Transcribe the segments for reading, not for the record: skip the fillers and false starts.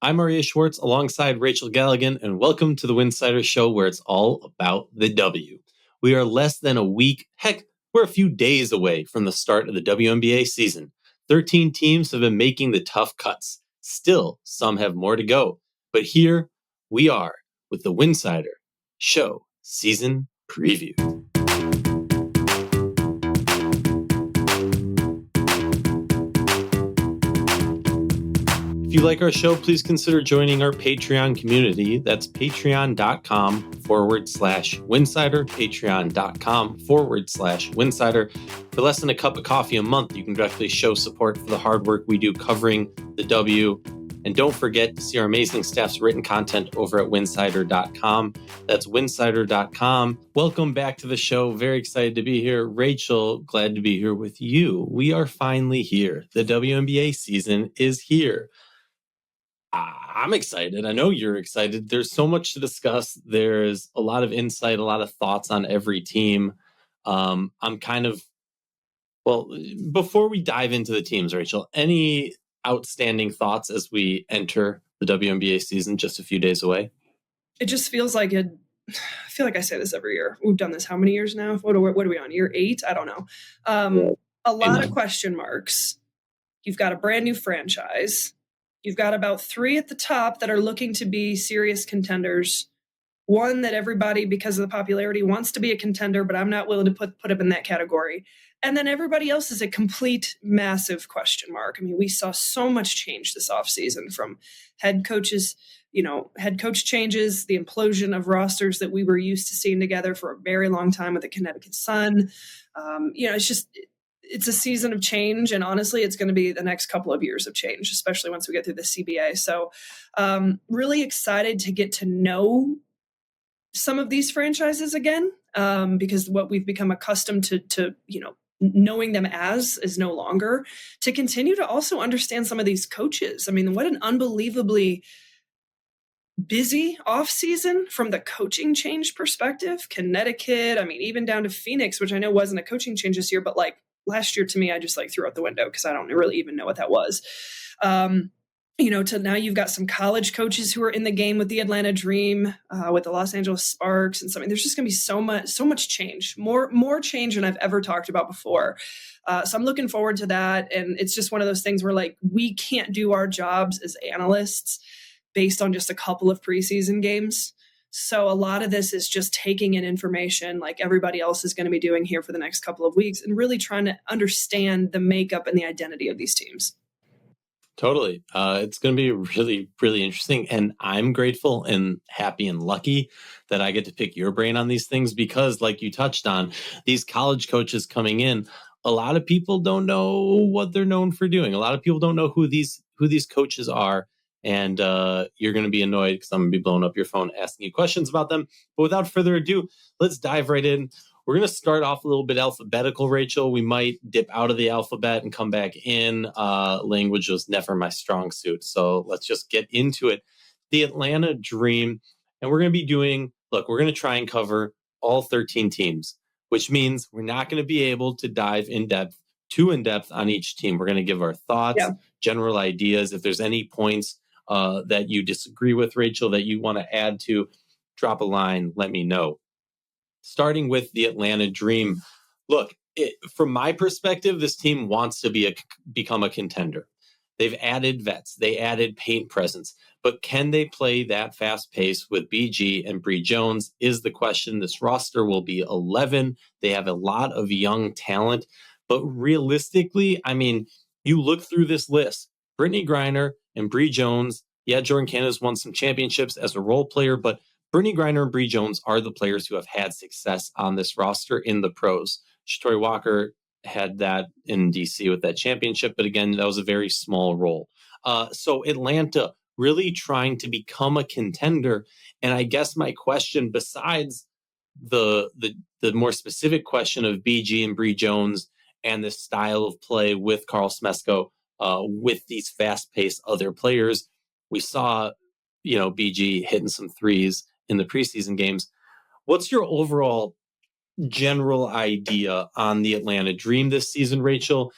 I'm Aryeh Schwartz alongside Rachel Galligan, and welcome to the Winsidr Show, where it's all about the W. We are less than a week, heck, we're a few days away from the start of the WNBA season. 13 teams have been making the tough cuts. Still, some have more to go. But here we are with the Winsidr Show season preview. If you like our show, please consider joining our Patreon community. That's patreon.com/Winsidr, patreon.com/Winsidr. For less than a cup of coffee a month, you can directly show support for the hard work we do covering the W. And don't forget to see our amazing staff's written content over at winsidr.com. That's winsidr.com. Welcome back to the show. Very excited to be here. Rachel, glad to be here with you. We are finally here. The WNBA season is here. I'm excited. I know you're excited. There's so much to discuss. There's a lot of insight, a lot of thoughts on every team. Before we dive into the teams, Rachel, any outstanding thoughts as we enter the WNBA season just a few days away? It just feels like it. I feel like I say this every year. We've done this how many years now? What are we on? Year 8? I don't know. A lot of question marks. You've got a brand new franchise. You've got about 3 at the top that are looking to be serious contenders. One that everybody, because of the popularity, wants to be a contender, but I'm not willing to put up in that category. And then everybody else is a complete massive question mark. I mean, we saw so much change this offseason from head coaches, head coach changes, the implosion of rosters that we were used to seeing together for a very long time with the Connecticut Sun. It's a season of change, and honestly, it's going to be the next couple of years of change, especially once we get through the CBA. So really excited to get to know some of these franchises again, because what we've become accustomed to knowing them as is no longer, to continue to also understand some of these coaches. I mean, what an unbelievably busy offseason from the coaching change perspective. Connecticut, I mean, even down to Phoenix, which I know wasn't a coaching change this year, but last year to me, I just threw out the window because I don't really even know what that was. To now you've got some college coaches who are in the game with the Atlanta Dream, with the Los Angeles Sparks and something. There's just going to be so much change, more change than I've ever talked about before. So I'm looking forward to that. And it's just one of those things where we can't do our jobs as analysts based on just a couple of preseason games. So a lot of this is just taking in information like everybody else is going to be doing here for the next couple of weeks and really trying to understand the makeup and the identity of these teams. Totally. It's going to be really, really interesting. And I'm grateful and happy and lucky that I get to pick your brain on these things because, like you touched on, these college coaches coming in, a lot of people don't know what they're known for doing. A lot of people don't know who these coaches are. And you're going to be annoyed because I'm going to be blowing up your phone asking you questions about them. But without further ado, let's dive right in. We're going to start off a little bit alphabetical, Rachel. We might dip out of the alphabet and come back in. Language was never my strong suit. So let's just get into it. The Atlanta Dream. And we're going to be we're going to try and cover all 13 teams, which means we're not going to be able to dive too in depth on each team. We're going to give our thoughts, general ideas. If there's any points that you disagree with, Rachel, that you want to add to, drop a line, let me know. Starting with the Atlanta Dream. Look, from my perspective, this team wants to become a contender. They've added vets. They added paint presence. But can they play that fast pace with BG and Bree Jones is the question. This roster will be 11. They have a lot of young talent. But realistically, I mean, you look through this list, Brittany Griner and Bree Jones. Yeah, Jordan Canada's won some championships as a role player, but Brittany Griner and Bree Jones are the players who have had success on this roster in the pros. Shatori Walker had that in DC with that championship, but again, that was a very small role. So Atlanta really trying to become a contender. And I guess my question, besides the more specific question of BG and Bree Jones and the style of play with Carl Smesko, with these fast-paced other players, we saw, BG hitting some threes in the preseason games. What's your overall general idea on the Atlanta Dream this season, Rachel,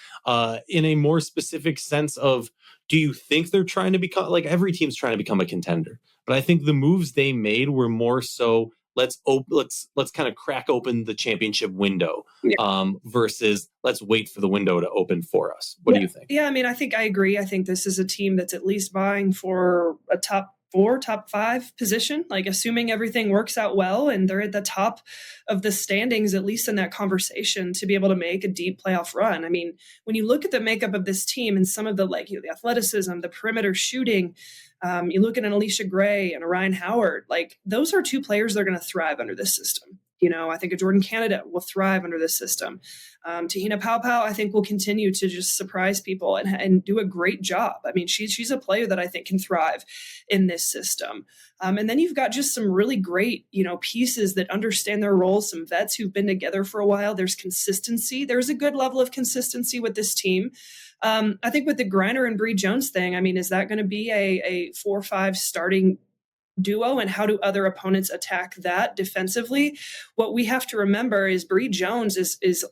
in a more specific sense of Do you think they're trying to become, like, every team's trying to become a contender? But I think the moves they made were more so let's kind of crack open the championship window, versus let's wait for the window to open for us. What do you think? Yeah, I mean, I think I agree. I think this is a team that's at least vying for a top 4, top 5 position, like assuming everything works out well and they're at the top of the standings, at least in that conversation, to be able to make a deep playoff run. I mean, when you look at the makeup of this team and some of the, like, the athleticism, the perimeter shooting, you look at an Alicia Gray and a Ryan Howard, like those are 2 players that are going to thrive under this system. I think a Jordan Canada will thrive under this system. Tahina Paopao, I think, will continue to just surprise people and do a great job. I mean, she's a player that I think can thrive in this system. And then you've got just some really great, pieces that understand their roles, some vets who've been together for a while. There's consistency. There's a good level of consistency with this team. I think with the Griner and Bree Jones thing, I mean, is that going to be a 4-5 starting duo, and how do other opponents attack that defensively? What we have to remember is Bree Jones is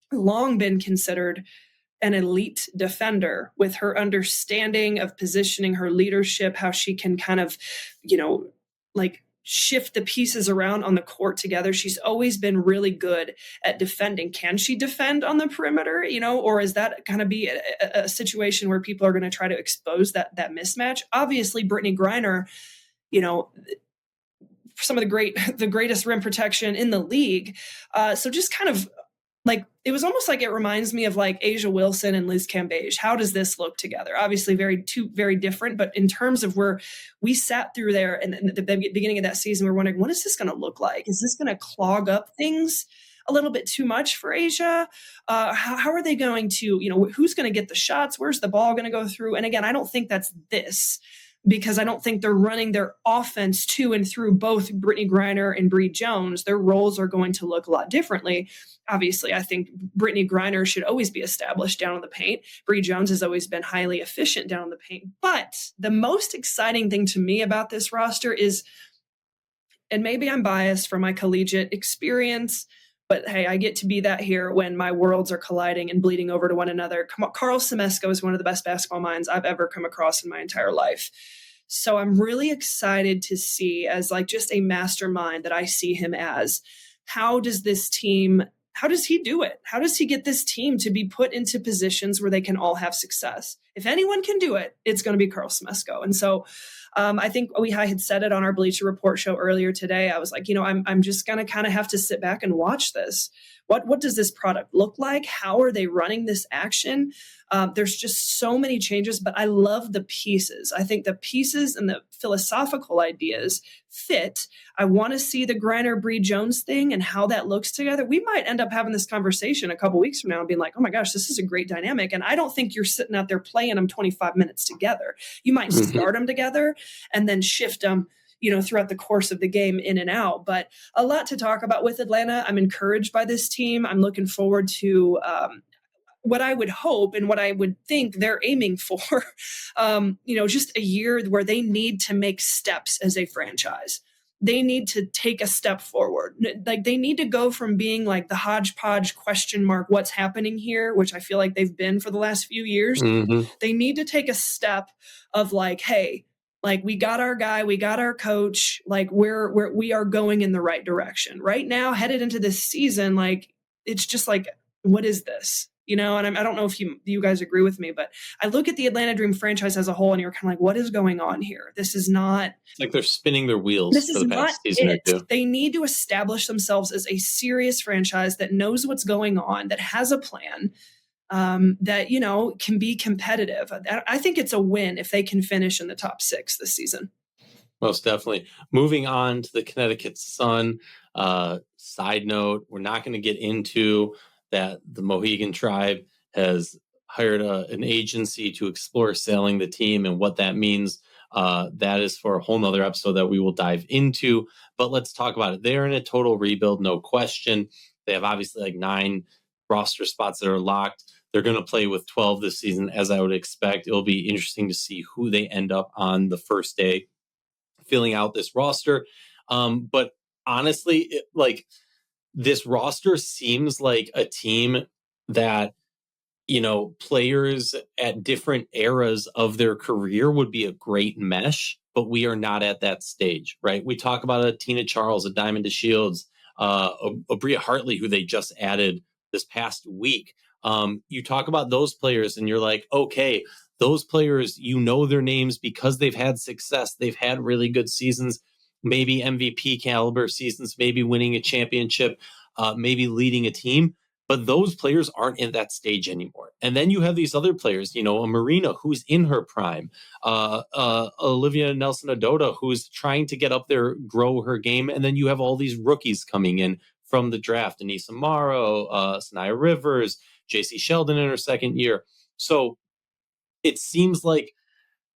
long been considered an elite defender with her understanding of positioning, her leadership, how she can kind of, like shift the pieces around on the court together. She's always been really good at defending. Can she defend on the perimeter, or is that going to be a situation where people are going to try to expose that mismatch? Obviously, Brittany Griner, some of the greatest rim protection in the league. So just kind of like, it was almost like, it reminds me of like Asia Wilson and Liz Cambage. How does this look together? Obviously two very different, but in terms of where we sat through there and at the beginning of that season, we're wondering, what is this going to look like? Is this going to clog up things a little bit too much for Asia? How are they going to, who's going to get the shots? Where's the ball going to go through? And again, I don't think that's this, because I don't think they're running their offense to and through both Brittany Griner and Bree Jones. Their roles are going to look a lot differently. Obviously, I think Brittany Griner should always be established down in the paint. Bree Jones has always been highly efficient down in the paint. But the most exciting thing to me about this roster is, and maybe I'm biased from my collegiate experience, but hey, I get to be that here when my worlds are colliding and bleeding over to one another. Carl Semesko is one of the best basketball minds I've ever come across in my entire life. So I'm really excited to see, as like just a mastermind that I see him as, how does he do it? How does he get this team to be put into positions where they can all have success? If anyone can do it, it's going to be Carl Semesko. And so I think I had said it on our Bleacher Report show earlier today. I was like, I'm just going to kind of have to sit back and watch this. What does this product look like? How are they running this action? There's just so many changes, but I love the pieces. I think the pieces and the philosophical ideas fit. I want to see the Griner Bree Jones thing and how that looks together. We might end up having this conversation a couple weeks from now and being like, oh my gosh, this is a great dynamic. And I don't think you're sitting out there playing them 25 minutes together. You might start them together and then shift them throughout the course of the game in and out. But a lot to talk about with Atlanta. I'm encouraged by this team. I'm looking forward to what I would hope and what I would think they're aiming for, just a year where they need to make steps as a franchise. They need to take a step forward. Like, they need to go from being like the hodgepodge question mark, what's happening here, which I feel like they've been for the last few years. Mm-hmm. They need to take a step of like, hey, like, we got our guy, we got our coach, like we are going in the right direction right now, headed into this season. Like, it's just like, what is this? And I don't know if you guys agree with me, but I look at the Atlanta Dream franchise as a whole and you're kind of like, what is going on here? This is not. It's like they're spinning their wheels for the past season or two. They need to establish themselves as a serious franchise that knows what's going on, that has a plan, that, can be competitive. I think it's a win if they can finish in the top 6 this season. Most definitely. Moving on to the Connecticut Sun. Side note, we're not going to get into that the Mohegan Tribe has hired an agency to explore selling the team and what that means. That is for a whole nother episode that we will dive into. But let's talk about it. They're in a total rebuild, no question. They have obviously like 9 roster spots that are locked. They're going to play with 12 this season, as I would expect. It'll be interesting to see who they end up on the first day filling out this roster. But honestly, this roster seems like a team that players at different eras of their career would be a great mesh, but we are not at that stage, right? We talk about a Tina Charles, a Diamond DeShields, a Bria Hartley, who they just added this past week. You talk about those players and you're like, okay, those players, their names because they've had success. They've had really good seasons, maybe MVP caliber seasons, maybe winning a championship, maybe leading a team. But those players aren't in that stage anymore. And then you have these other players, a Marina who's in her prime, Olivia Nelson-Ododa who's trying to get up there, grow her game. And then you have all these rookies coming in from the draft, Anissa Morrow, Sanaya Rivers, JC Sheldon in her second year. So it seems like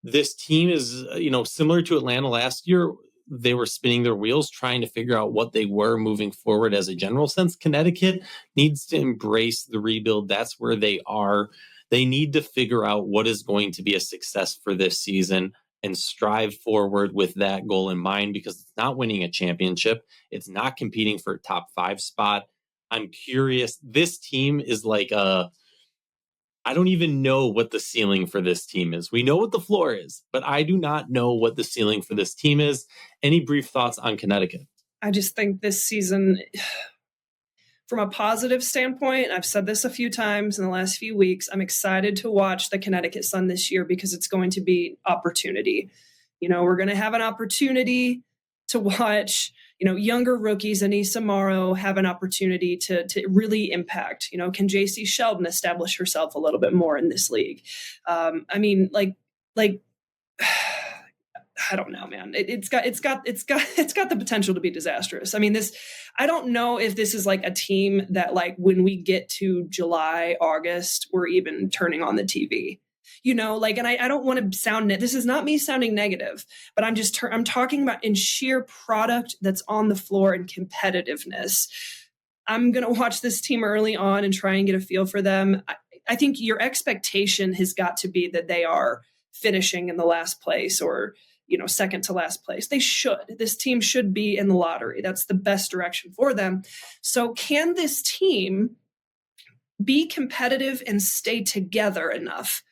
this team is, similar to Atlanta last year. They were spinning their wheels trying to figure out what they were moving forward as a general sense. Connecticut needs to embrace the rebuild. That's where they are. They need to figure out what is going to be a success for this season and strive forward with that goal in mind, because it's not winning a championship. It's not competing for a top 5 spot. I'm curious. This team is like I don't even know what the ceiling for this team is. We know what the floor is, but I do not know what the ceiling for this team is. Any brief thoughts on Connecticut? I just think this season, from a positive standpoint, I've said this a few times in the last few weeks, I'm excited to watch the Connecticut Sun this year because it's going to be opportunity. We're going to have an opportunity to watch younger rookies, Anissa Morrow, have an opportunity to really impact. Can JC Sheldon establish herself a little bit more in this league? I don't know, man. It's got the potential to be disastrous. I don't know if this is like a team that, like, when we get to July, August, we're even turning on the TV. And I don't want to sound, this is not me sounding negative, but I'm talking about in sheer product that's on the floor and competitiveness. I'm going to watch this team early on and try and get a feel for them. I think your expectation has got to be that they are finishing in the last place or, second to last place. This team should be in the lottery. That's the best direction for them. So can this team be competitive and stay together enough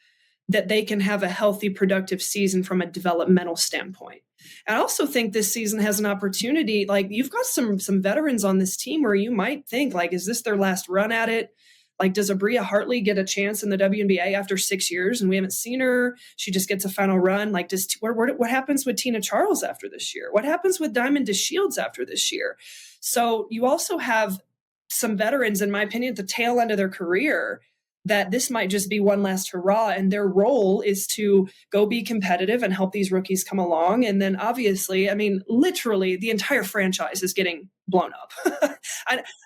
that they can have a healthy, productive season from a developmental standpoint? I also think this season has an opportunity. Like, you've got some veterans on this team where you might think, like, is this their last run at it? Like, does Bria Hartley get a chance in the WNBA after 6 years and we haven't seen her? She just gets a final run. Like, what happens with Tina Charles after this year? What happens with Diamond DeShields after this year? So you also have some veterans, in my opinion, at the tail end of their career, that this might just be one last hurrah, and their role is to go be competitive and help these rookies come along. And then obviously, literally the entire franchise is getting blown up.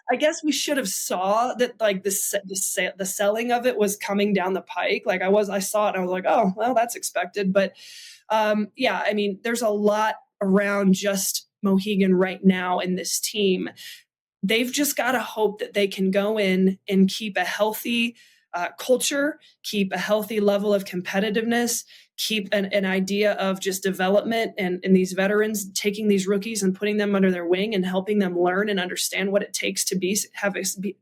I guess we should have saw that, like, the selling of it was coming down the pike. Like, I saw it and I was like, oh, well, that's expected. But there's a lot around just Mohegan right now in this team. They've just got to hope that they can go in and keep a healthy culture, keep a healthy level of competitiveness, keep an idea of just development and these veterans taking these rookies and putting them under their wing and helping them learn and understand what it takes to be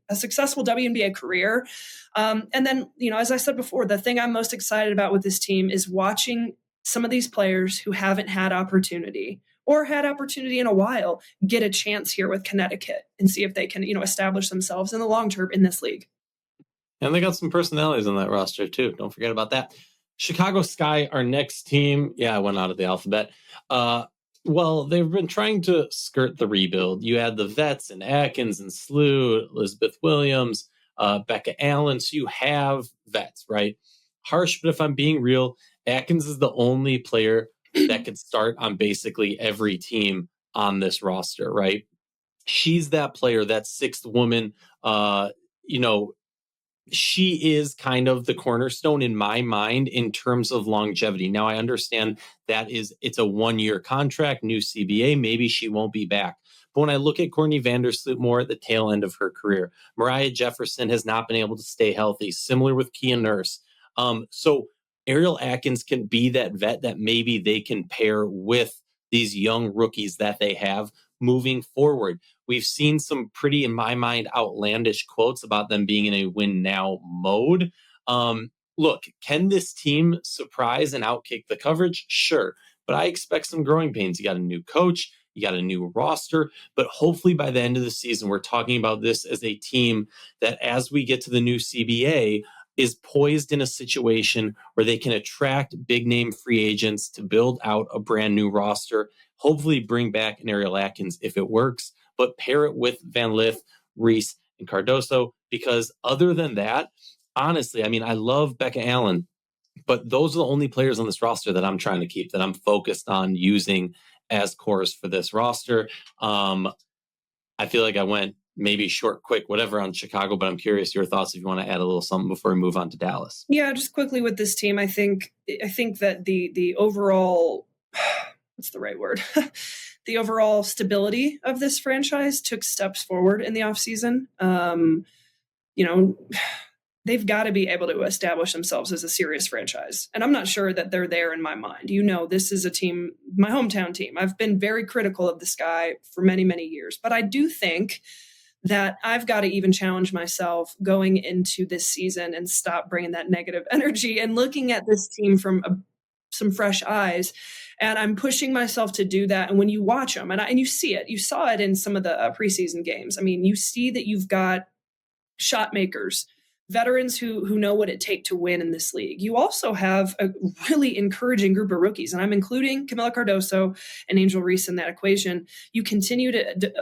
a successful WNBA career. And then, as I said before, the thing I'm most excited about with this team is watching some of these players who haven't had opportunity or had opportunity in a while get a chance here with Connecticut and see if they can, establish themselves in the long term in this league. And they got some personalities on that roster too. Don't forget about that. Chicago Sky, our next team. Yeah, I went out of the alphabet. Well, they've been trying to skirt the rebuild. You had the vets and Atkins and Slew, Elizabeth Williams, Becca Allen. So you have vets, right? Harsh, but if I'm being real, Atkins is the only player that could start on basically every team on this roster, right? She's that player, that sixth woman. She is kind of the cornerstone in my mind in terms of longevity. Now, I understand that it's a 1-year contract, new CBA. Maybe she won't be back. But when I look at Courtney Vandersloot more at the tail end of her career, Mariah Jefferson has not been able to stay healthy, similar with Kia Nurse. So Ariel Atkins can be that vet that maybe they can pair with these young rookies that they have moving forward. We've seen some pretty, in my mind, outlandish quotes about them being in a win now mode. Look, can this team surprise and outkick the coverage? Sure. But I expect some growing pains. You got a new coach, you got a new roster, but hopefully by the end of the season, we're talking about this as a team that, as we get to the new CBA, is poised in a situation where they can attract big name free agents to build out a brand new roster, hopefully bring back an Ariel Atkins if it works, but pair it with Van Lith, Reese, and Cardoso, because other than that, honestly, I mean, I love Becca Allen, but those are the only players on this roster that I'm trying to keep, that I'm focused on using as cores for this roster. I feel like I went maybe short, quick, whatever on Chicago, but I'm curious your thoughts if you want to add a little something before we move on to Dallas. Yeah, just quickly with this team, I think that the overall, what's the right word? The overall stability of this franchise took steps forward in the offseason. They've got to be able to establish themselves as a serious franchise. And I'm not sure that they're there in my mind. This is a team, my hometown team. I've been very critical of this guy for many, many years. But I do think that I've got to even challenge myself going into this season and stop bringing that negative energy and looking at this team from some fresh eyes. And I'm pushing myself to do that. And when you watch them, and you see it, you saw it in some of the preseason games. I mean, you see that you've got shot makers, veterans who know what it takes to win in this league. You also have a really encouraging group of rookies, and I'm including Camila Cardoso and Angel Reese in that equation. You continue to,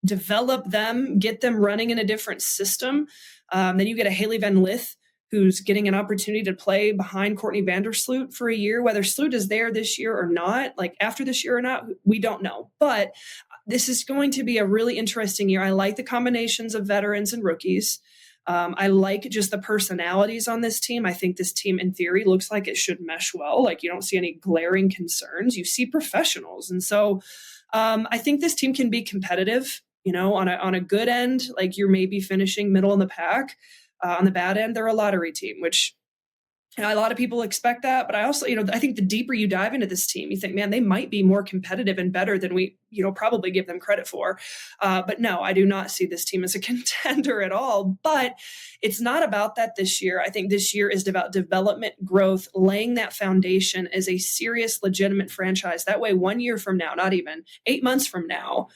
develop them, get them running in a different system. Then you get a Haley Van Lith, who's getting an opportunity to play behind Courtney Vandersloot for a year. Whether Sloot is there this year or not, like after this year or not, we don't know. But this is going to be a really interesting year. I like the combinations of veterans and rookies. I like just the personalities on this team. I think this team, in theory, looks like it should mesh well. Like, you don't see any glaring concerns. You see professionals. And so I think this team can be competitive, on a good end. Like, you're maybe finishing middle in the pack. On the bad end, they're a lottery team, which a lot of people expect that. But I also, I think the deeper you dive into this team, you think, man, they might be more competitive and better than we, probably give them credit for. But no, I do not see this team as a contender at all. But it's not about that this year. I think this year is about development, growth, laying that foundation as a serious, legitimate franchise. That way, 1 year from now, not even 8 months from now,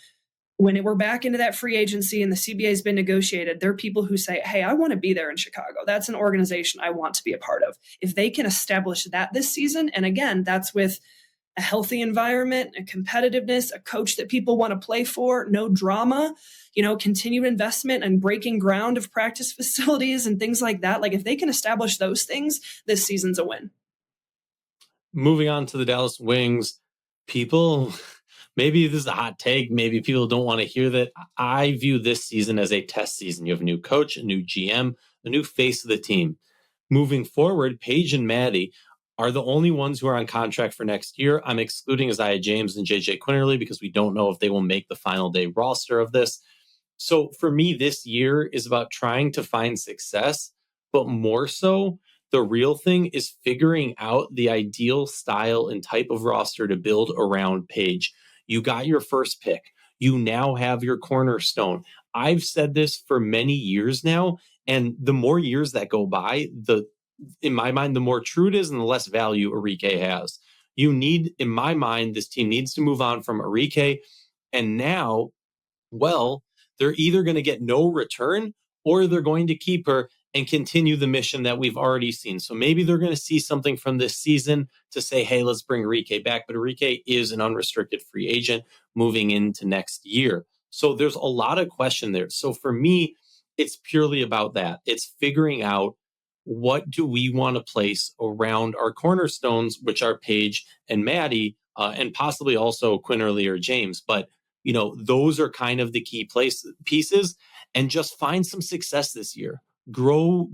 when we're back into that free agency and the CBA has been negotiated, there are people who say, hey, I want to be there in Chicago. That's an organization I want to be a part of. If they can establish that this season, and again, that's with a healthy environment, a competitiveness, a coach that people want to play for, no drama, continued investment and breaking ground of practice facilities and things like that. Like, if they can establish those things, this season's a win. Moving on to the Dallas Wings, people... Maybe this is a hot take. Maybe people don't want to hear that. I view this season as a test season. You have a new coach, a new GM, a new face of the team. Moving forward, Paige and Maddie are the only ones who are on contract for next year. I'm excluding Isaiah James and JJ Quinterly because we don't know if they will make the final day roster of this. So for me, this year is about trying to find success, but more so, the real thing is figuring out the ideal style and type of roster to build around Paige. You got your first pick. You now have your cornerstone. I've said this for many years now, and the more years that go by, in my mind, the more true it is and the less value Aryeh has. In my mind, this team needs to move on from Aryeh, and now, well, they're either going to get no return or they're going to keep her and continue the mission that we've already seen. So maybe they're going to see something from this season to say, hey, let's bring Aryeh back. But Aryeh is an unrestricted free agent moving into next year. So there's a lot of question there. So for me, it's purely about that. It's figuring out what do we want to place around our cornerstones, which are Paige and Maddie, and possibly also Quinterly or James. But, those are kind of the key pieces, and just find some success this year. Grow,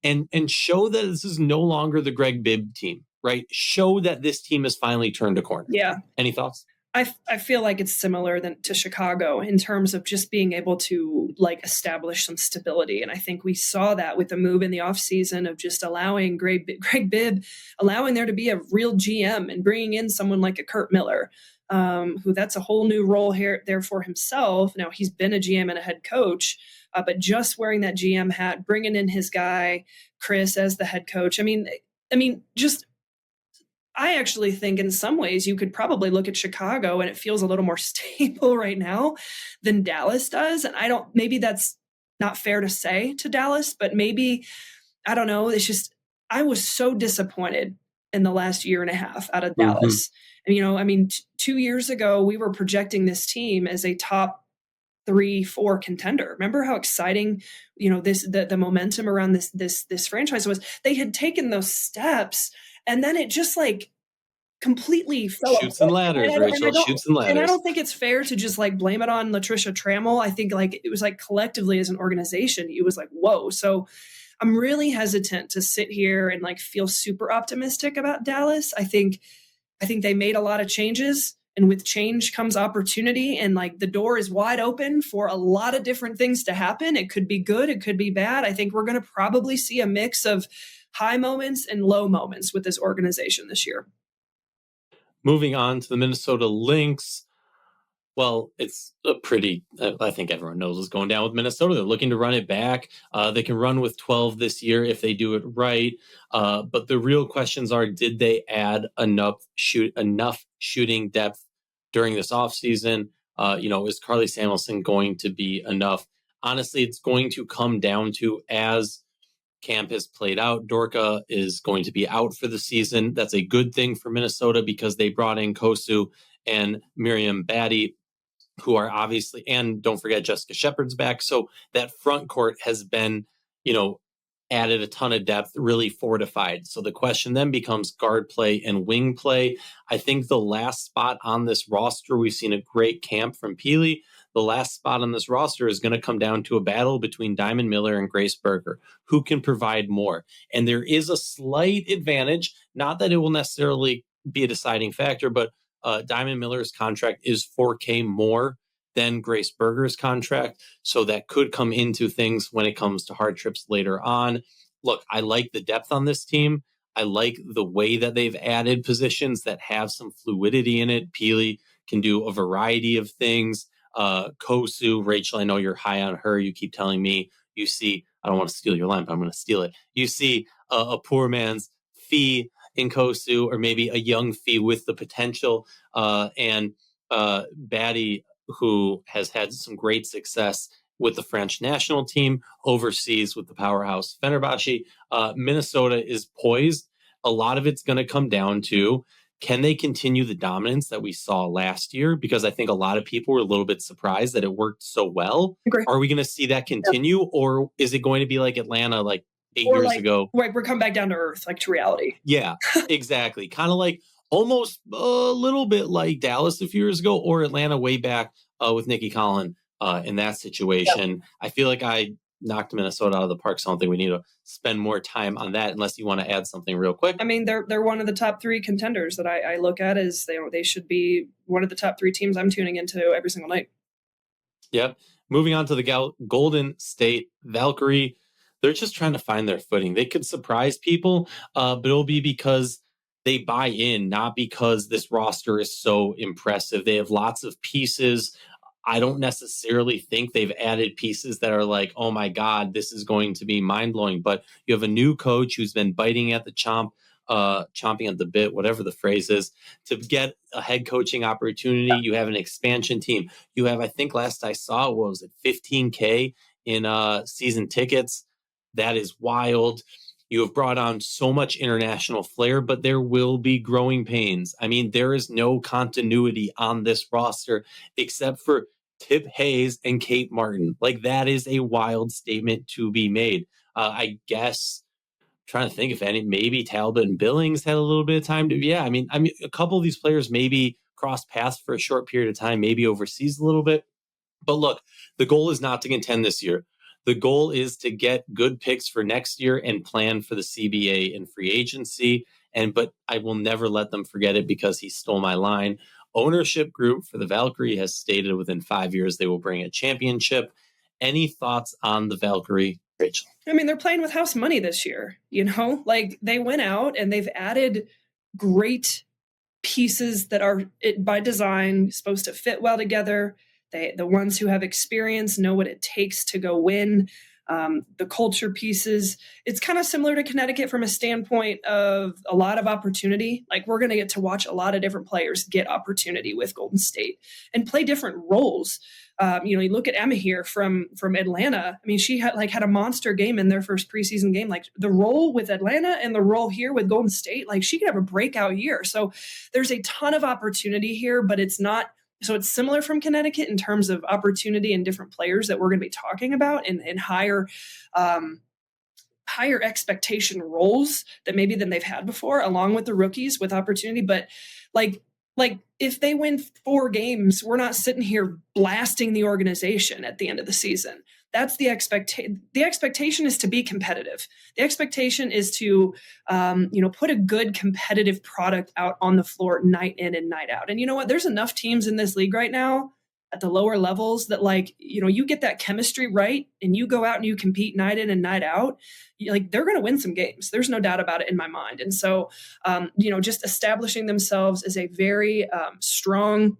and show that this is no longer the Greg Bibb team, right? Show that this team has finally turned a corner. Yeah. Any thoughts? I feel like it's similar to Chicago in terms of just being able to establish some stability. And I think we saw that with the move in the offseason of just allowing Greg Bibb, allowing there to be a real GM and bringing in someone like a Kurt Miller, who that's a whole new role here there for himself. Now he's been a GM and a head coach, But just wearing that GM hat, bringing in his guy, Chris, as the head coach. I mean, just I actually think in some ways you could probably look at Chicago and it feels a little more stable right now than Dallas does. And maybe that's not fair to say to Dallas, but maybe, I don't know. It's just, I was so disappointed in the last year and a half out of Dallas. And, 2 years ago, we were projecting this team as a top 3-4 contender. Remember how exciting, the momentum around this franchise was. They had taken those steps, and then it just completely fell Shoots and ladders, Rachel. Shoots and ladders. And I don't think it's fair to just blame it on Latricia Trammell. I think it was collectively as an organization, it was whoa. So I'm really hesitant to sit here and feel super optimistic about Dallas. I think they made a lot of changes, and with change comes opportunity, and the door is wide open for a lot of different things to happen. It could be good, it could be bad. I think we're going to probably see a mix of high moments and low moments with this organization this year. Moving on to the Minnesota Lynx. Well, it's I think everyone knows what's going down with Minnesota. They're looking to run it back. They can run with 12 this year if they do it right. But the real questions are, did they add enough shooting depth during this offseason? Is Carly Samuelson going to be enough? Honestly, it's going to come down to, as camp has played out, Dorka is going to be out for the season. That's a good thing for Minnesota because they brought in Kosu and Miriam Batty, who are obviously, and don't forget Jessica Shepard's back. So that front court has been, added a ton of depth, really fortified. So the question then becomes guard play and wing play. I think the last spot on this roster, we've seen a great camp from Peely. The last spot on this roster is going to come down to a battle between Diamond Miller and Grace Berger. Who can provide more? And there is a slight advantage, not that it will necessarily be a deciding factor, but Diamond Miller's contract is $4K more than Grace Berger's contract. So that could come into things when it comes to hard trips later on. Look, I like the depth on this team. I like the way that they've added positions that have some fluidity in it. Peely can do a variety of things. Kosu, Rachel, I know you're high on her. You keep telling me you see, I don't want to steal your line, but I'm going to steal it. You see a poor man's fee in Kosu, or maybe a young fee with the potential, and Batty, who has had some great success with the French national team, overseas with the powerhouse Fenerbahce. Minnesota is poised. A lot of it's going to come down to, can they continue the dominance that we saw last year? Because I think a lot of people were a little bit surprised that it worked so well. Great. Are we going to see that continue, or is it going to be like Atlanta, 8 years ago? Right, we're coming back down to earth, to reality. Yeah, exactly. Kind of almost a little bit like Dallas a few years ago, or Atlanta way back with Nikki Collin in that situation. Yep. I feel like I knocked Minnesota out of the park, so I don't think we need to spend more time on that unless you want to add something real quick. They're one of the top 3 contenders that I look at as they should be one of the top 3 teams I'm tuning into every single night. Yep. Moving on to the Golden State Valkyrie. They're just trying to find their footing. They could surprise people, but it'll be because they buy in, not because this roster is so impressive. They have lots of pieces. I don't necessarily think they've added pieces that are oh my God, this is going to be mind-blowing. But you have a new coach who's been biting at the chomping at the bit, whatever the phrase is, to get a head coaching opportunity. You have an expansion team. You have, I think last I saw, what was it, 15K in season tickets. That is wild. You have brought on so much international flair, but there will be growing pains. There is no continuity on this roster except for Tip Hayes and Kate Martin. That is a wild statement to be made. I guess, trying to think if maybe Talbot and Billings had a little bit of time to, yeah. A couple of these players maybe crossed paths for a short period of time, maybe overseas a little bit. But look, the goal is not to contend this year. The goal is to get good picks for next year and plan for the CBA and free agency. But I will never let them forget it because he stole my line. Ownership group for the Valkyrie has stated within 5 years they will bring a championship. Any thoughts on the Valkyrie, Rachel? They're playing with house money this year. They went out and they've added great pieces that are by design supposed to fit well together. The ones who have experience know what it takes to go win. The culture pieces, it's kind of similar to Connecticut from a standpoint of a lot of opportunity. Like, we're going to get to watch a lot of different players get opportunity with Golden State and play different roles. You look at Emma here from Atlanta. I mean, she had a monster game in their first preseason game. Like, the role with Atlanta and the role here with Golden State, like, she could have a breakout year. So there's a ton of opportunity here, but it's not. So it's similar from Connecticut in terms of opportunity and different players that we're going to be talking about and higher expectation roles that maybe than they've had before, along with the rookies with opportunity. But like if they win 4 games, we're not sitting here blasting the organization at the end of the season. That's the expectation. The expectation is to be competitive. The expectation is to, put a good competitive product out on the floor night in and night out. And you know what? There's enough teams in this league right now at the lower levels that, you get that chemistry right and you go out and you compete night in and night out, they're going to win some games. There's no doubt about it in my mind. And so, just establishing themselves as a very strong,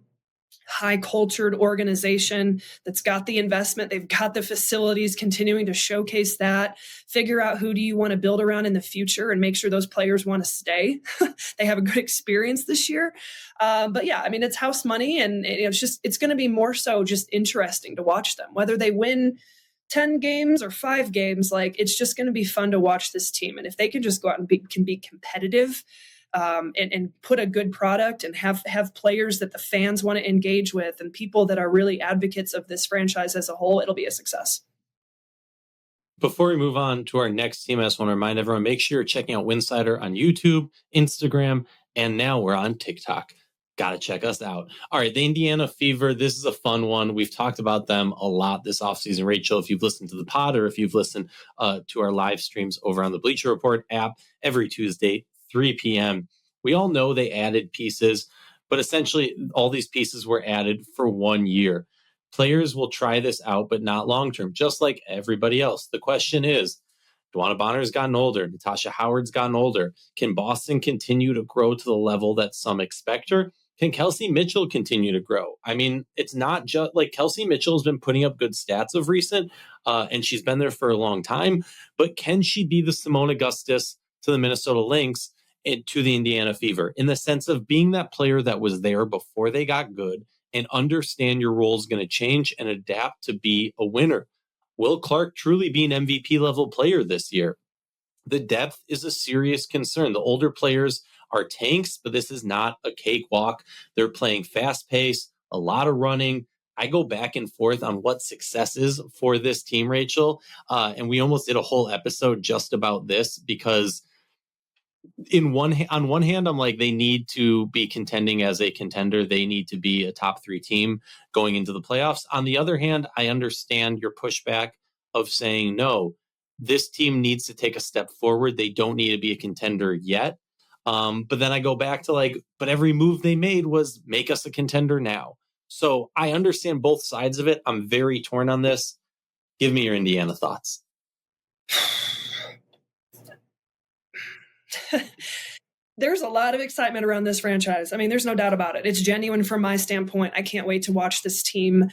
high cultured organization that's got the investment, they've got the facilities, continuing to showcase that, figure out who do you want to build around in the future and make sure those players want to stay. They have a good experience this year. But yeah, I mean, it's house money, and it's going to be more so just interesting to watch them, whether they win 10 games or 5 games. It's just going to be fun to watch this team. And if they can just go out and be competitive, and put a good product and have players that the fans want to engage with and people that are really advocates of this franchise as a whole, it'll be a success. Before we move on to our next team, I just want to remind everyone, make sure you're checking out Winsidr on YouTube, Instagram, and now we're on TikTok. Got to check us out. All right, the Indiana Fever. This is a fun one. We've talked about them a lot this offseason, Rachel. If you've listened to the pod or if you've listened to our live streams over on the Bleacher Report app every Tuesday, 3 p.m. We all know they added pieces, but essentially all these pieces were added for 1 year. Players will try this out, but not long-term, just like everybody else. The question is, Dwana Bonner's gotten older. Natasha Howard's gotten older. Can Boston continue to grow to the level that some expect her? Can Kelsey Mitchell continue to grow? I mean, it's not just like Kelsey Mitchell has been putting up good stats of recent, and she's been there for a long time, but can she be the Simone Augustus to the Minnesota Lynx and to the Indiana Fever, in the sense of being that player that was there before they got good and understand your role is going to change and adapt to be a winner? Will Clark truly be an MVP level player this year? The depth is a serious concern. The older players are tanks, but this is not a cakewalk. They're playing fast pace, a lot of running. I go back and forth on what success is for this team, Rachel. And we almost did a whole episode just about this, because on one hand, I'm like, they need to be contending as a contender. They need to be a top 3 team going into the playoffs. On the other hand, I understand your pushback of saying, no, this team needs to take a step forward. They don't need to be a contender yet. But then I go back to but every move they made was make us a contender now. So I understand both sides of it. I'm very torn on this. Give me your Indiana thoughts. There's a lot of excitement around this franchise. I mean, there's no doubt about it. It's genuine from my standpoint. I can't wait to watch this team,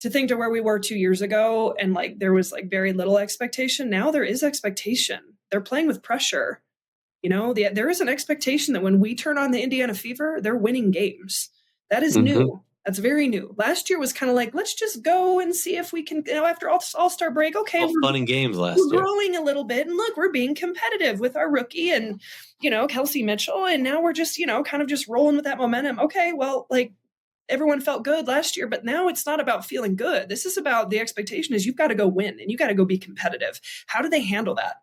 to think to where we were 2 years ago. And there was very little expectation. Now there is expectation. They're playing with pressure. There is an expectation that when we turn on the Indiana Fever, they're winning games. That is new. That's very new. Last year was kind of let's just go and see if we can, after All-Star break, okay. All fun and games last year. We're growing a little bit, and look, we're being competitive with our rookie and, Kelsey Mitchell, and now we're just, kind of just rolling with that momentum. Okay, well, everyone felt good last year, but now it's not about feeling good. This is about, the expectation is you've got to go win, and you got to go be competitive. How do they handle that?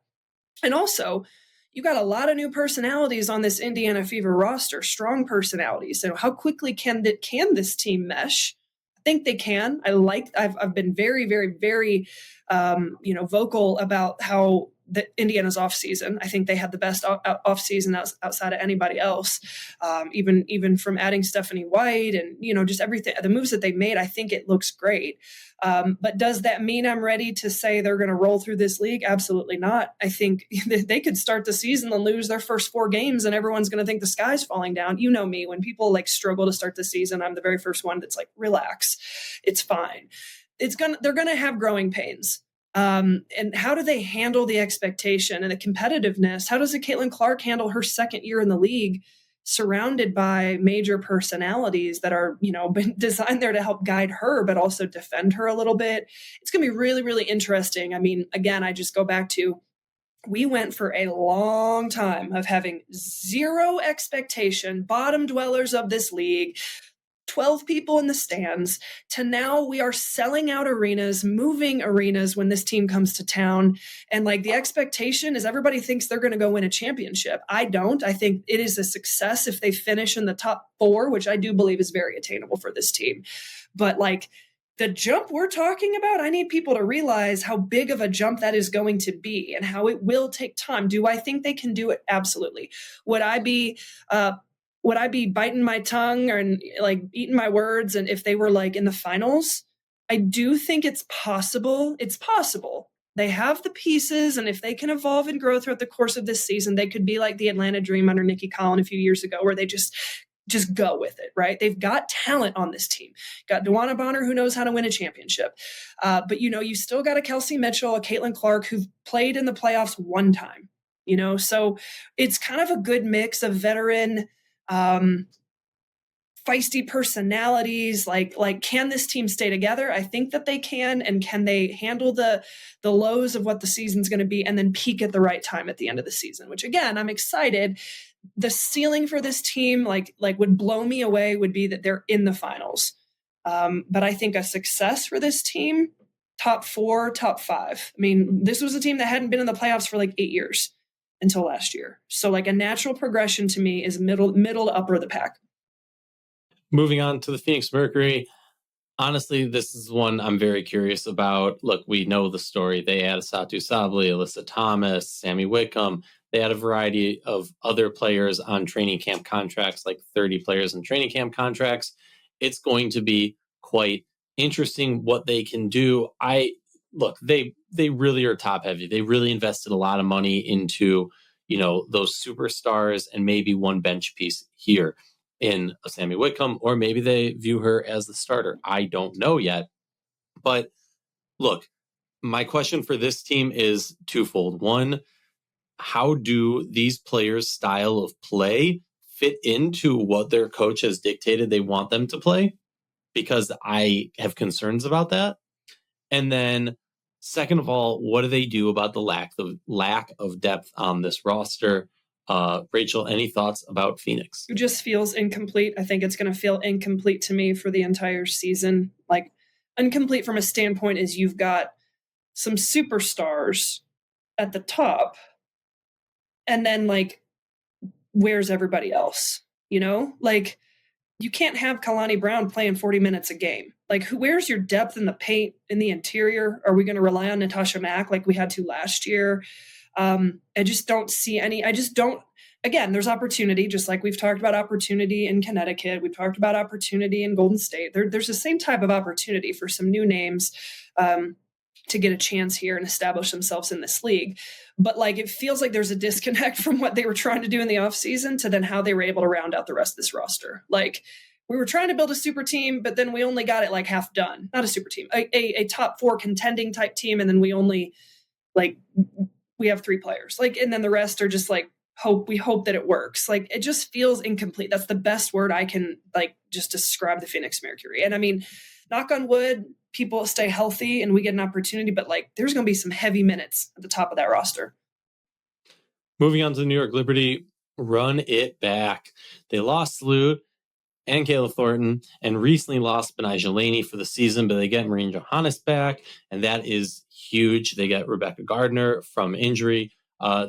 And also, you got a lot of new personalities on this Indiana Fever roster, strong personalities. So how quickly can this team mesh? I think they can. I've been very, very, very, vocal about how Indiana's off season. I think they had the best off season outside of anybody else. Even from adding Stephanie White and, just everything, the moves that they made, I think it looks great. But does that mean I'm ready to say they're going to roll through this league? Absolutely not. I think they could start the season and lose their first 4 games and everyone's going to think the sky's falling down. You know me, when people struggle to start the season, I'm the very first one that's like, relax, it's fine. They're going to have growing pains. And how do they handle the expectation and the competitiveness? How does a Caitlin Clark handle her second year in the league, surrounded by major personalities that are, been designed there to help guide her, but also defend her a little bit? It's going to be really, really interesting. I mean, again, I just go back to, we went for a long time of having zero expectation, bottom dwellers of this league, 12 people in the stands, to now we are selling out arenas, moving arenas when this team comes to town. And the expectation is everybody thinks they're going to go win a championship. I don't. I think it is a success if they finish in the top 4, which I do believe is very attainable for this team. But the jump we're talking about, I need people to realize how big of a jump that is going to be and how it will take time. Do I think they can do it? Absolutely. Would I be biting my tongue or eating my words? And if they were in the finals, I do think it's possible. It's possible. They have the pieces. And if they can evolve and grow throughout the course of this season, they could be like the Atlanta Dream under Nikki Collin a few years ago, where they just go with it, right? They've got talent on this team. Got DeWanna Bonner, who knows how to win a championship. But, you still got a Kelsey Mitchell, a Caitlin Clark, who've played in the playoffs one time, so it's kind of a good mix of veteran, feisty personalities. Can this team stay together? I think that they can. And can they handle the lows of what the season's going to be and then peak at the right time at the end of the season, which again, I'm excited. The ceiling for this team, would blow me away, would be that they're in the finals. But I think a success for this team, top 4, top 5. I mean, this was a team that hadn't been in the playoffs for 8 years until last year. So a natural progression to me is middle to upper of the pack. Moving on to the Phoenix Mercury. Honestly, this is one I'm very curious about. Look, we know the story. They had Satu Sabli, Alyssa Thomas, Sammy Wickham. They had a variety of other players on training camp contracts, 30 players in training camp contracts. It's going to be quite interesting what they can do. They really are top heavy. They really invested a lot of money into, those superstars and maybe one bench piece here in a Sammy Wickham, or maybe they view her as the starter. I don't know yet. But look, my question for this team is twofold. One, how do these players' style of play fit into what their coach has dictated they want them to play? Because I have concerns about that. And then second of all, what do they do about the lack of depth on this roster? Rachel, any thoughts about Phoenix? It just feels incomplete. I think it's going to feel incomplete to me for the entire season. Incomplete from a standpoint is you've got some superstars at the top, and then where's everybody else? You can't have Kalani Brown playing 40 minutes a game. Where's your depth in the paint, in the interior? Are we going to rely on Natasha Mack like we had to last year? I just don't see any. Again, there's opportunity, just like we've talked about opportunity in Connecticut. We've talked about opportunity in Golden State. There's the same type of opportunity for some new names to get a chance here and establish themselves in this league. But it feels like there's a disconnect from what they were trying to do in the offseason to then how they were able to round out the rest of this roster. We were trying to build a super team, but then we only got it half done. Not a super team, a top 4 contending type team. And then we only we have 3 players, and then the rest are just we hope that it works. It just feels incomplete. That's the best word I can just describe the Phoenix Mercury. And I mean, knock on wood, people stay healthy and we get an opportunity, but there's going to be some heavy minutes at the top of that roster. Moving on to the New York Liberty, run it back. They lost Lute and Kayla Thornton and recently lost Benijah Laney for the season, but they get Marine Johannes back, and that is huge. They get Rebecca Gardner from injury.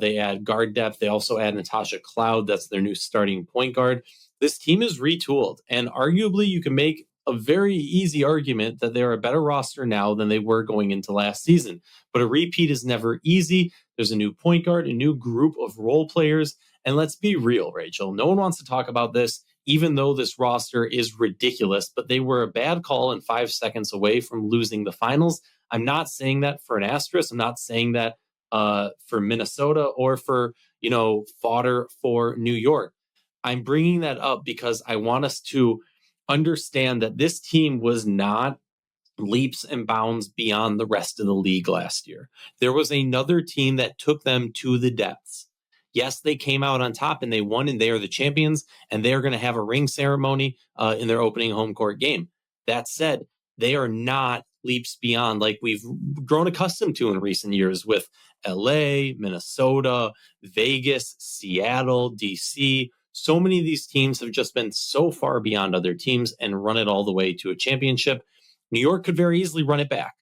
They add guard depth. They also add Natasha Cloud. That's their new starting point guard. This team is retooled, and arguably you can make a very easy argument that they're a better roster now than they were going into last season. But a repeat is never easy. There's a new point guard, a new group of role players. And let's be real, Rachel. No one wants to talk about this, even though this roster is ridiculous, but they were a bad call and 5 seconds away from losing the finals. I'm not saying that for an asterisk. I'm not saying that for Minnesota or for, fodder for New York. I'm bringing that up because I want us to understand that this team was not leaps and bounds beyond the rest of the league last year. There was another team that took them to the depths. Yes, they came out on top and they won and they are the champions and they are going to have a ring ceremony in their opening home court game. That said, they are not leaps beyond like we've grown accustomed to in recent years with LA, Minnesota, Vegas, Seattle, DC. So many of these teams have just been so far beyond other teams and run it all the way to a championship. New York could very easily run it back,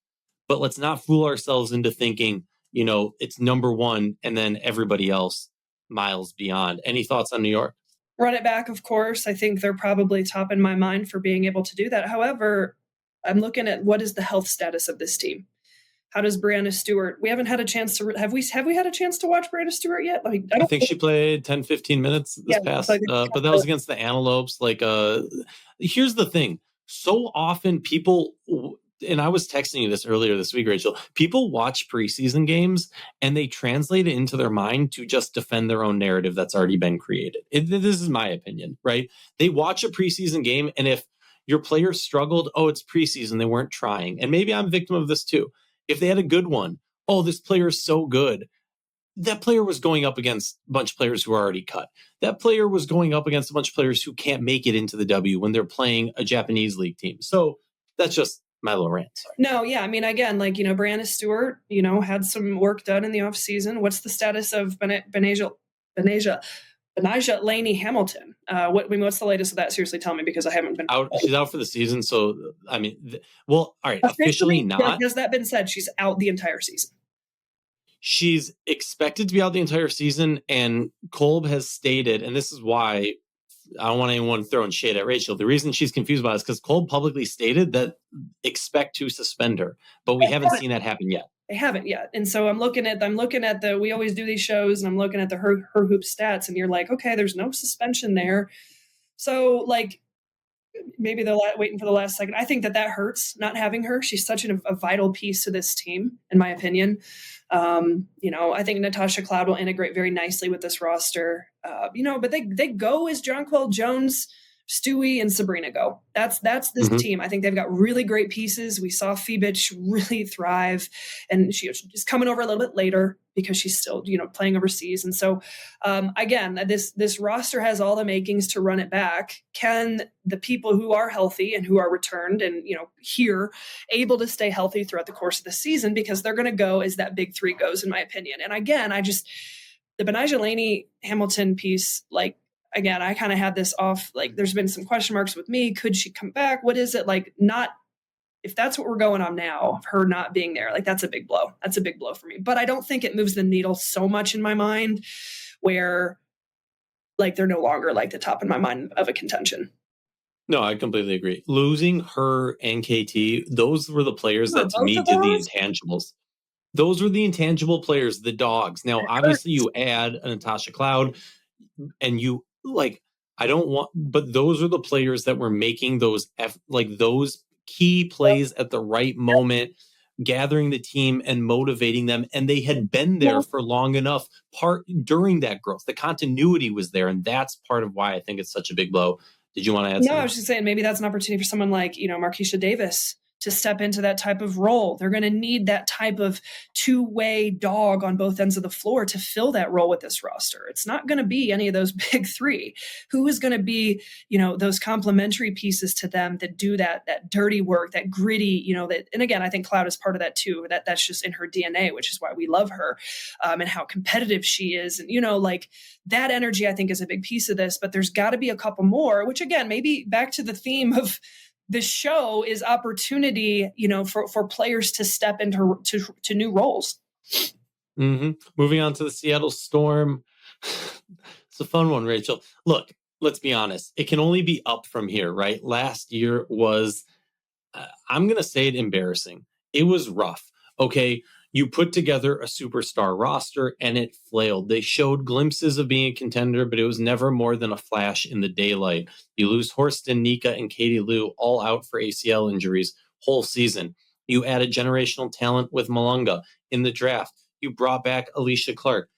but let's not fool ourselves into thinking, it's number one and then everybody else miles beyond. Any thoughts on New York? Run it back, of course. I think they're probably top in my mind for being able to do that. However, I'm looking at what is the health status of this team. How does Brianna Stewart? We haven't had a chance to have we had a chance to watch Brianna Stewart yet? I think she played 10-15 minutes this past, but that was against the Antelopes. Here's the thing. So often people, and I was texting you this earlier this week, Rachel, people watch preseason games and they translate it into their mind to just defend their own narrative that's already been created. This is my opinion, right? They watch a preseason game and if your players struggled, it's preseason, they weren't trying. And maybe I'm a victim of this too. If they had a good one, this player is so good. That player was going up against a bunch of players who are already cut. That player was going up against a bunch of players who can't make it into the W when they're playing a Japanese league team. So that's just my little rant. Sorry. No, yeah. I mean, again, Brianna Stewart, had some work done in the offseason. What's the status of Benaja Laney Hamilton? What's the latest of that? Seriously, tell me, because I haven't been out. She's out for the season. So, I mean, all right. Officially not. Has that been said? She's out the entire season. She's expected to be out the entire season, and Kolb has stated, and this is why I don't want anyone throwing shade at Rachel. The reason she's confused about it is because Kolb publicly stated that expect to suspend her, but we haven't seen that happen yet. They haven't yet. And so I'm looking at we always do these shows and I'm looking at the her hoop stats and you're like, okay, there's no suspension there. So maybe they're waiting for the last second. I think that hurts not having her. She's such a vital piece to this team, in my opinion. I think Natasha Cloud will integrate very nicely with this roster. But they go as Jonquel Jones, Stewie, and Sabrina go. That's this team. I think they've got really great pieces. We saw Fibich really thrive, and she is coming over a little bit later because she's still, playing overseas. And so, again, this roster has all the makings to run it back. Can the people who are healthy and who are returned and, here able to stay healthy throughout the course of the season, because they're going to go as that big three goes, in my opinion. And again, the Benaja Laney Hamilton piece, again, I kind of had this off, there's been some question marks with me. Could she come back? What is it not? If that's what we're going on now, her not being there, that's a big blow. That's a big blow for me. But I don't think it moves the needle so much in my mind where they're no longer the top in my mind of a contention. No, I completely agree. Losing her and KT, those were the players that to me did the intangibles. Those were the intangible players, the dogs. Now, obviously you add a Natasha Cloud and you but those are the players that were making those those key plays at the right moment, gathering the team and motivating them. And they had been there for long enough during that growth. The continuity was there. And that's part of why I think it's such a big blow. Did you want to add something? No, I was just saying maybe that's an opportunity for someone like, Markeisha Davis to step into that type of role. They're going to need that type of two-way dog on both ends of the floor to fill that role with this roster. It's not going to be any of those big three. Who is going to be, those complementary pieces to them that do that dirty work, that gritty, and again, I think Cloud is part of that too. That's just in her DNA, which is why we love her, and how competitive she is. And, that energy, I think, is a big piece of this, but there's got to be a couple more, which again, maybe back to the theme of the show is opportunity, for players to step into to new roles. Mm-hmm. Moving on to the Seattle Storm. It's a fun one, Rachel. Look, let's be honest, it can only be up from here, right? Last year was, I'm going to say it, embarrassing. It was rough. Okay. You put together a superstar roster and it flailed. They showed glimpses of being a contender, but it was never more than a flash in the daylight. You lose Horston, Nika, and Katie Lou all out for ACL injuries whole season. You added generational talent with Malunga in the draft. You brought back Alicia Clark.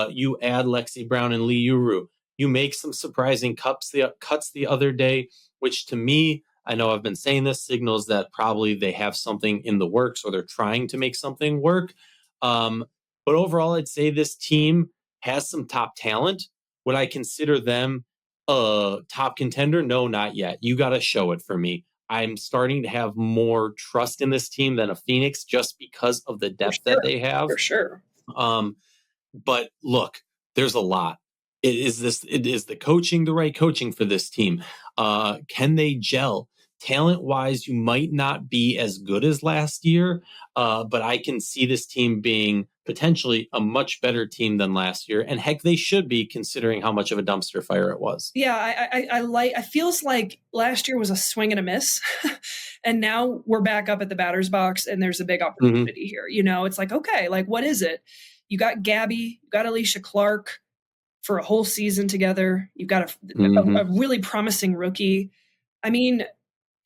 You add Lexi Brown and Lee Uru. You make some surprising cuts the other day, which to me, I know I've been saying this, signals that probably they have something in the works or they're trying to make something work. But overall, I'd say this team has some top talent. Would I consider them a top contender? No, not yet. You got to show it for me. I'm starting to have more trust in this team than a Phoenix just because of the depth that they have. For sure. But look, there's a lot. Is the coaching the right coaching for this team? Can they gel? Talent-wise, you might not be as good as last year, but I can see this team being potentially a much better team than last year. And heck, they should be, considering how much of a dumpster fire it was. Yeah, I feels like last year was a swing and a miss. And now we're back up at the batter's box and there's a big opportunity here. You know, it's like, okay, like what is it? You got Gabby, you got Alicia Clark for a whole season together. You've got a really promising rookie. I mean,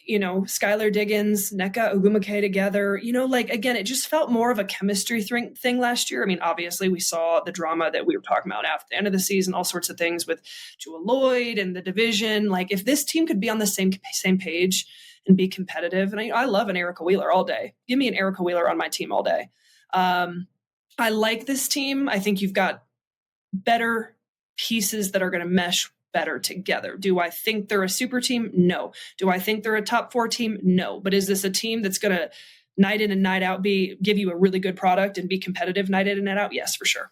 you know, Skylar Diggins, Nneka Ogwumike together, you know, like, again, it just felt more of a chemistry thing last year. I mean, obviously we saw the drama that we were talking about after the end of the season, all sorts of things with Jewel Lloyd and the division. Like, if this team could be on the same page and be competitive, and I love an Erica Wheeler all day. Give me an Erica Wheeler on my team all day. I like this team. I think you've got better pieces that are going to mesh better together. Do I think they're a super team? No. Do I think they're a top 4 team? No. But is this a team that's going to night in and night out give you a really good product and be competitive night in and night out? Yes, for sure.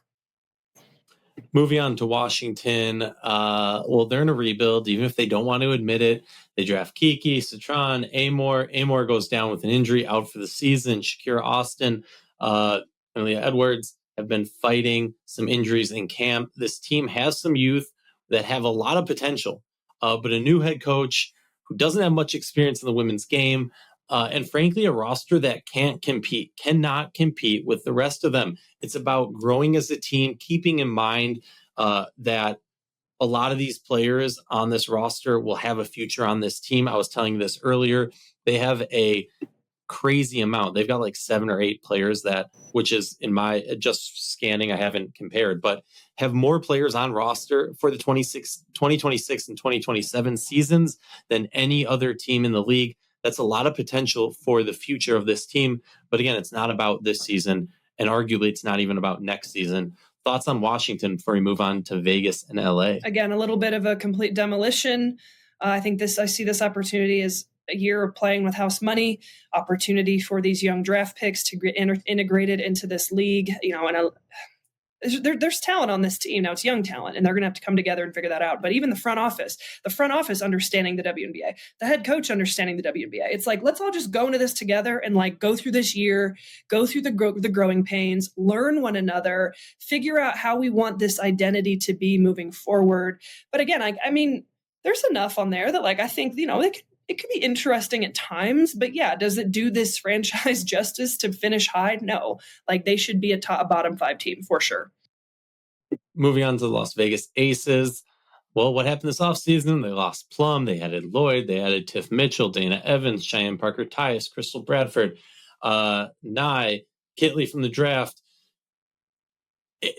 Moving on to Washington. Well, they're in a rebuild, even if they don't want to admit it. They draft Kiki, Citron, Amor. Amor goes down with an injury, out for the season. Shakira Austin, Amelia Edwards have been fighting some injuries in camp. This team has some youth that have a lot of potential, but a new head coach who doesn't have much experience in the women's game, and frankly, a roster that cannot compete with the rest of them. It's about growing as a team, keeping in mind that a lot of these players on this roster will have a future on this team. I was telling you this earlier. They have a crazy amount. They've got like 7 or 8 players that, which is in my just scanning, I haven't compared, but have more players on roster for the 2026 and 2027 seasons than any other team in the league. That's a lot of potential for the future of this team. But again, it's not about this season, and arguably it's not even about next season. Thoughts on Washington before we move on to Vegas and LA? Again, a little bit of a complete demolition. I see this opportunity as a year of playing with house money, opportunity for these young draft picks to get integrated into this league. You know, and there's talent on this team. Now it's young talent, and they're going to have to come together and figure that out. But even the front office understanding the WNBA, the head coach understanding the WNBA. It's like, let's all just go into this together and like go through this year, go through the growing pains, learn one another, figure out how we want this identity to be moving forward. But again, I mean, there's enough on there that like, I think, you know, it could be interesting at times, but yeah, does it do this franchise justice to finish high? No, like they should be a bottom 5 team for sure. Moving on to the Las Vegas Aces. Well, what happened this offseason? They lost Plum, they added Lloyd, they added Tiff Mitchell, Dana Evans, Cheyenne Parker-Tyus, Crystal Bradford, Nye, Kitley from the draft.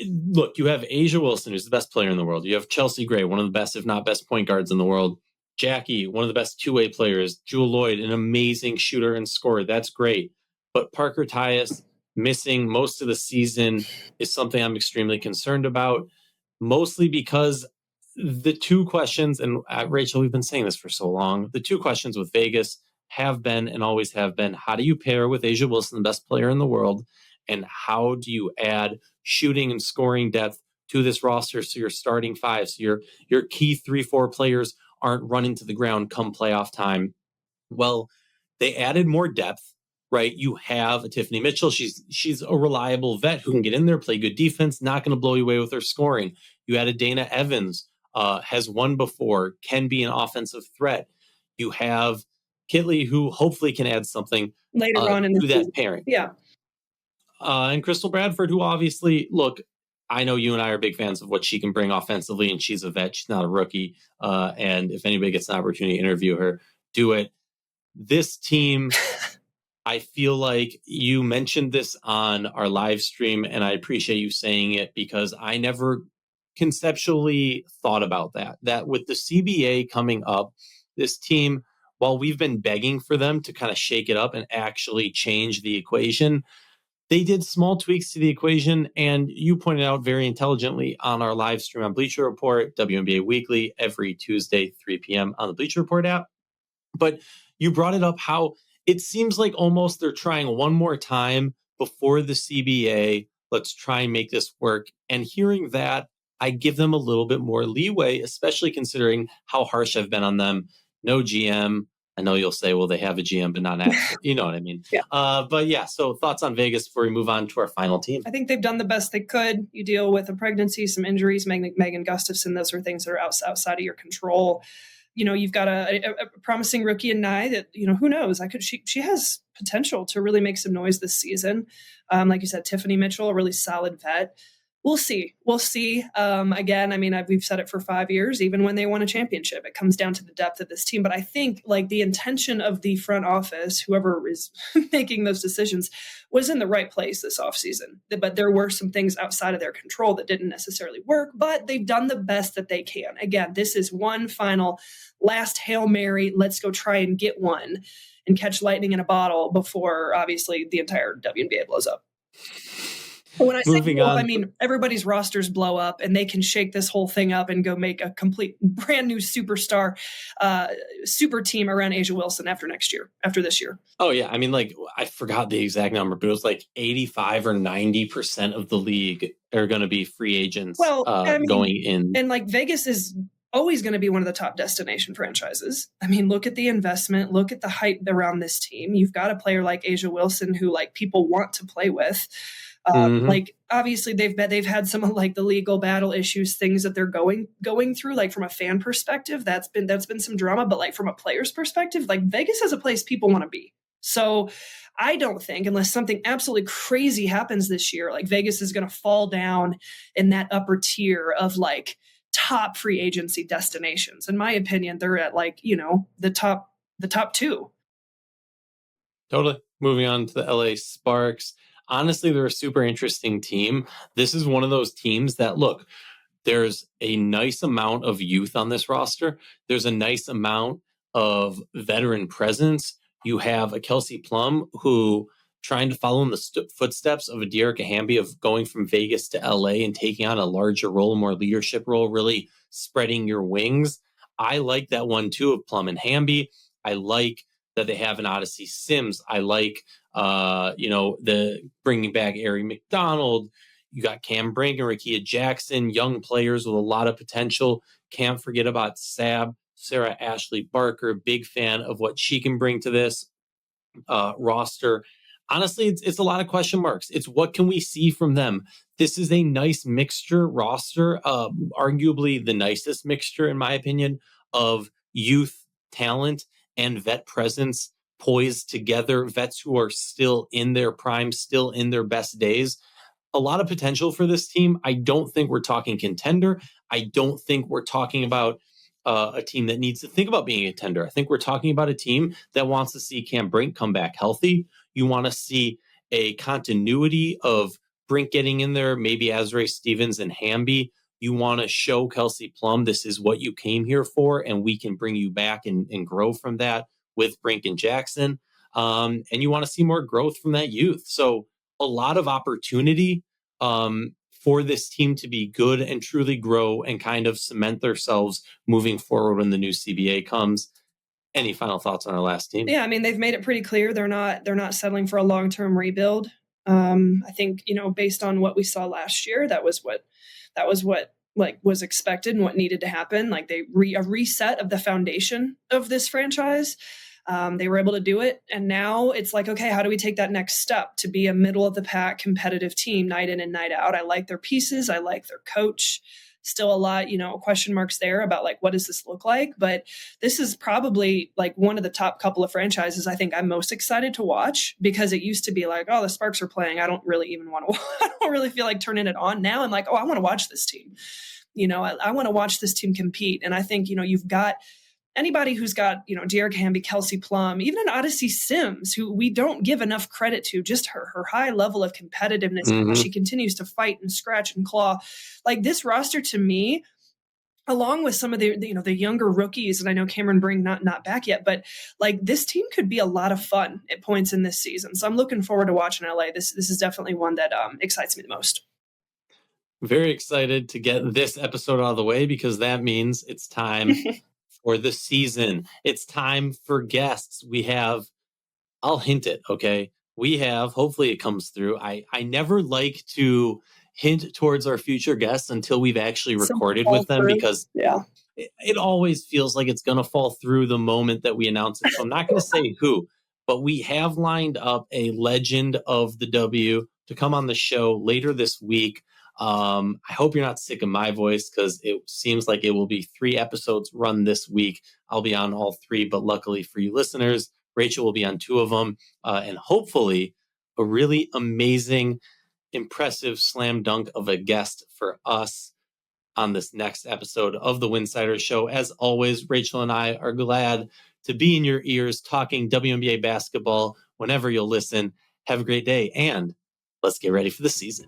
Look, you have Asia Wilson, who's the best player in the world. You have Chelsea Gray, one of the best, if not best, point guards in the world. Jackie, one of the best two-way players. Jewel Lloyd, an amazing shooter and scorer. That's great. But Parker-Tyus missing most of the season is something I'm extremely concerned about, mostly because the 2 questions, and Rachel, we've been saying this for so long, the 2 questions with Vegas have been and always have been, how do you pair with Asia Wilson, the best player in the world, and how do you add shooting and scoring depth to this roster so your starting 5, so your key 3-4 players aren't running to the ground come playoff time? Well, they added more depth, right? You have a Tiffany Mitchell. She's a reliable vet who can get in there, play good defense, not going to blow you away with her scoring. You added Dana Evans, has won before, can be an offensive threat. You have Kitley, who hopefully can add something later on in the to season. that pairing. Yeah. And Crystal Bradford, who obviously, look, I know you and I are big fans of what she can bring offensively, and she's a vet. She's not a rookie. And if anybody gets an opportunity to interview her, do it. This team, I feel like you mentioned this on our live stream, and I appreciate you saying it because I never conceptually thought about that with the CBA coming up, this team, while we've been begging for them to kind of shake it up and actually change the equation, they did small tweaks to the equation, and you pointed out very intelligently on our live stream on Bleacher Report, WNBA Weekly, every Tuesday, 3 p.m. on the Bleacher Report app. But you brought it up how it seems like almost they're trying one more time before the CBA. Let's try and make this work. And hearing that, I give them a little bit more leeway, especially considering how harsh I've been on them. No GM. I know you'll say, well, they have a GM, but not an actual, you know what I mean? Yeah. But yeah, so thoughts on Vegas before we move on to our final team? I think they've done the best they could. You deal with a pregnancy, some injuries, Megan Gustafson, those are things that are outside of your control. You've got a promising rookie in Nye that, who knows? She has potential to really make some noise this season. Like you said, Tiffany Mitchell, a really solid vet. We'll see. Again, we've said it for 5 years, even when they won a championship, it comes down to the depth of this team. But I think like the intention of the front office, whoever is making those decisions, was in the right place this offseason. But there were some things outside of their control that didn't necessarily work, but they've done the best that they can. Again, this is one final last Hail Mary. Let's go try and get one and catch lightning in a bottle before obviously the entire WNBA blows up. When I say blow up, I mean everybody's rosters blow up and they can shake this whole thing up and go make a complete brand new superstar super team around A'ja Wilson after this year. Oh, yeah. I mean, like, I forgot the exact number, but it was like 85 or 90% of the league are going to be free agents going in. And like Vegas is always going to be one of the top destination franchises. I mean, look at the investment, look at the hype around this team. You've got a player like A'ja Wilson who like people want to play with. Like obviously they've had some of like the legal battle issues, things that they're going through, like from a fan perspective, that's been some drama, but like from a player's perspective, like Vegas is a place people want to be. So I don't think, unless something absolutely crazy happens this year, like Vegas is going to fall down in that upper tier of like top free agency destinations. In my opinion, they're at like, the top two. Totally. Moving on to the LA Sparks. Honestly, they're a super interesting team. This is one of those teams that, look, there's a nice amount of youth on this roster. There's a nice amount of veteran presence. You have a Kelsey Plum who trying to follow in the footsteps of a Dearica Hamby of going from Vegas to LA and taking on a larger role, more leadership role, really spreading your wings. I like that one too of Plum and Hamby. I like that they have an Odyssey Sims. I like the bringing back Aryeh McDonald. You got Cam Brink and Rakia Jackson, young players with a lot of potential. Can't forget about Sarah Ashley Barker. Big fan of what she can bring to this roster. Honestly, it's a lot of question marks. It's what can we see from them? This is a nice mixture roster, arguably the nicest mixture, in my opinion, of youth, talent, and vet presence poised together, vets who are still in their prime, still in their best days. A lot of potential for this team. I don't think we're talking contender. I don't think we're talking about a team that needs to think about being a contender. I think we're talking about a team that wants to see Cam Brink come back healthy. You want to see a continuity of Brink getting in there, maybe Azrae Stevens and Hamby. You want to show Kelsey Plum, this is what you came here for, and we can bring you back and grow from that with Brink and Jackson. And you want to see more growth from that youth. So a lot of opportunity for this team to be good and truly grow and kind of cement themselves moving forward when the new CBA comes. Any final thoughts on our last team? Yeah, I mean, they've made it pretty clear they're not settling for a long-term rebuild. I think, based on what we saw last year, that was what like was expected and what needed to happen. Like a reset of the foundation of this franchise. They were able to do it. And now it's like, okay, how do we take that next step to be a middle of the pack competitive team night in and night out? I like their pieces. I like their coach. Still a lot, question marks there about like, what does this look like? But this is probably like one of the top couple of franchises I think I'm most excited to watch, because it used to be like, oh, the Sparks are playing, I don't really even want to, I don't really feel like turning it on. Now I'm like, oh, I want to watch this team. I want to watch this team compete. And I think, you've got anybody who's got, De'Ara Hamby, Kelsey Plum, even an Odyssey Sims, who we don't give enough credit to, just her high level of competitiveness, how she continues to fight and scratch and claw. Like, this roster to me, along with some of the younger rookies, and I know Cameron Brink not back yet, but like, this team could be a lot of fun at points in this season. So I'm looking forward to watching LA. This is definitely one that excites me the most. Very excited to get this episode out of the way, because that means it's time for the season. It's time for guests. I'll hint it, okay? We have, hopefully it comes through. I never like to hint towards our future guests until we've actually recorded with them, because it always feels like it's going to fall through the moment that we announce it. So I'm not going to say who, but we have lined up a legend of the W to come on the show later this week. I hope you're not sick of my voice, because it seems like it will be 3 episodes run this week. I'll be on all 3, but luckily for you listeners, Rachel will be on 2 of them, and hopefully a really amazing, impressive slam dunk of a guest for us on this next episode of the Winsidr Show. As always, Rachel and I are glad to be in your ears talking WNBA basketball whenever you'll listen. Have a great day, and let's get ready for the season.